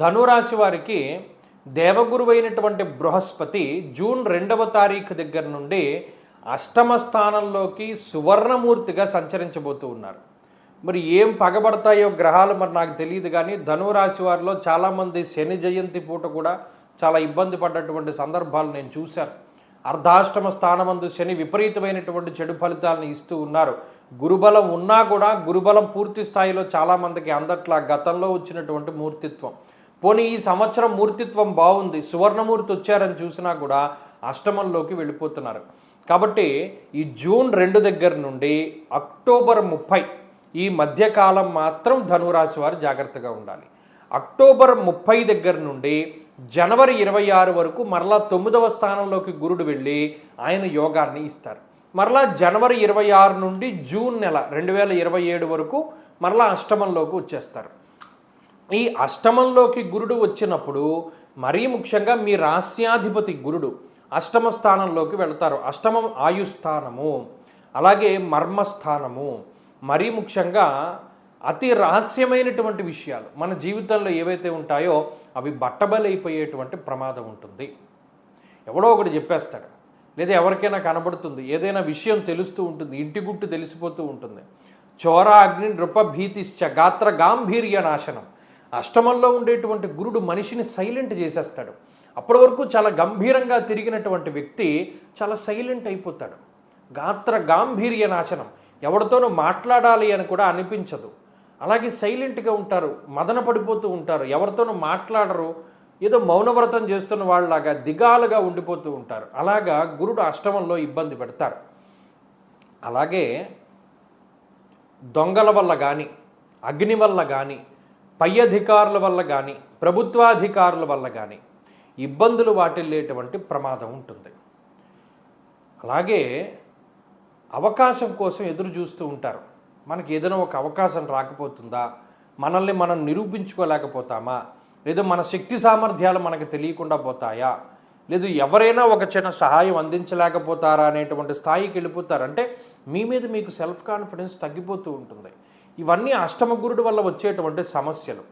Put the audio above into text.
ధనురాశి వారికి దేవగురువైనటువంటి బృహస్పతి జూన్ 2వ తారీఖు దగ్గర నుండి అష్టమ స్థానంలోకి సువర్ణమూర్తిగా సంచరించబోతూ ఉన్నారు. మరి ఏం పగబడతాయో గ్రహాలు మరి నాకు తెలియదు, కానీ ధనురాశి వారిలో చాలామంది శని జయంతి పూట కూడా చాలా ఇబ్బంది పడ్డటువంటి సందర్భాలు నేను చూశాను. అర్ధాష్టమ స్థానమందు శని విపరీతమైనటువంటి చెడు ఫలితాలను ఇస్తూ ఉన్నారు. గురుబలం ఉన్నా కూడా గురుబలం పూర్తి స్థాయిలో చాలామందికి అందట్లా గతంలో వచ్చినటువంటి మూర్తిత్వం. పోనీ ఈ సంవత్సరం మూర్తిత్వం బాగుంది, సువర్ణమూర్తి వచ్చారని చూసినా కూడా అష్టమంలోకి వెళ్ళిపోతున్నారు. కాబట్టి ఈ జూన్ 2 దగ్గర నుండి అక్టోబర్ 30 ఈ మధ్యకాలం మాత్రం ధనురాశి వారు జాగ్రత్తగా ఉండాలి. అక్టోబర్ 30 దగ్గర నుండి జనవరి 26 వరకు మరలా 9వ స్థానంలోకి గురుడు వెళ్ళి ఆయన యోగాన్ని ఇస్తారు. మరలా జనవరి 26 నుండి జూన్ నెల 2027 వరకు మరలా అష్టమంలోకి వచ్చేస్తారు. ఈ అష్టమంలోకి గురుడు వచ్చినప్పుడు మరీ ముఖ్యంగా మీ రాస్యాధిపతి గురుడు అష్టమ స్థానంలోకి వెళతారు. అష్టమం ఆయుస్థానము, అలాగే మర్మస్థానము. మరీ ముఖ్యంగా అతి రహస్యమైనటువంటి విషయాలు మన జీవితంలో ఏవైతే ఉంటాయో అవి బట్టబలైపోయేటువంటి ప్రమాదం ఉంటుంది. ఎవడో ఒకటి చెప్పేస్తాడు, లేదా ఎవరికైనా కనబడుతుంది, ఏదైనా విషయం తెలుస్తూ ఉంటుంది, ఇంటి గుట్టు తెలిసిపోతూ ఉంటుంది. చోర అగ్ని నృప భీతిశ్చ గాత్ర గాంభీర్య నాశనం. అష్టమంలో ఉండేటువంటి గురుడు మనిషిని సైలెంట్ చేసేస్తాడు. అప్పటి వరకు చాలా గంభీరంగా తిరిగినటువంటి వ్యక్తి చాలా సైలెంట్ అయిపోతాడు. గాత్ర గాంభీర్య నాశనం, ఎవరితోనూ మాట్లాడాలి అని కూడా అనిపించదు. అలాగే సైలెంట్గా ఉంటారు, మదన పడిపోతూ ఉంటారు, ఎవరితోనూ మాట్లాడరు, ఏదో మౌనవ్రతం చేస్తున్న వాళ్ళలాగా దిగాలుగా ఉండిపోతూ ఉంటారు. అలాగా గురుడు అష్టమంలో ఇబ్బంది పెడతారు. అలాగే దొంగల వల్ల కానీ, అగ్ని వల్ల కానీ, పై అధికారుల వల్ల కానీ, ప్రభుత్వాధికారుల వల్ల కానీ ఇబ్బందులు వాటిల్లేటువంటి ప్రమాదం ఉంటుంది. అలాగే అవకాశం కోసం ఎదురు చూస్తూ ఉంటారు. మనకి ఏదైనా ఒక అవకాశం రాకపోతుందా, మనల్ని మనం నిరూపించుకోలేకపోతామా, లేదా మన శక్తి సామర్థ్యాలు మనకు తెలియకుండా పోతాయా, లేదు ఎవరైనా ఒక చిన్న సహాయం అందించలేకపోతారా అనేటువంటి స్థాయికి వెళ్ళిపోతారు. అంటే మీ మీద మీకు సెల్ఫ్ కాన్ఫిడెన్స్ తగ్గిపోతూ ఉంటుంది. ఇవన్నీ అష్టమ గురుడు వల్ల వచ్చేటువంటి సమస్యలు.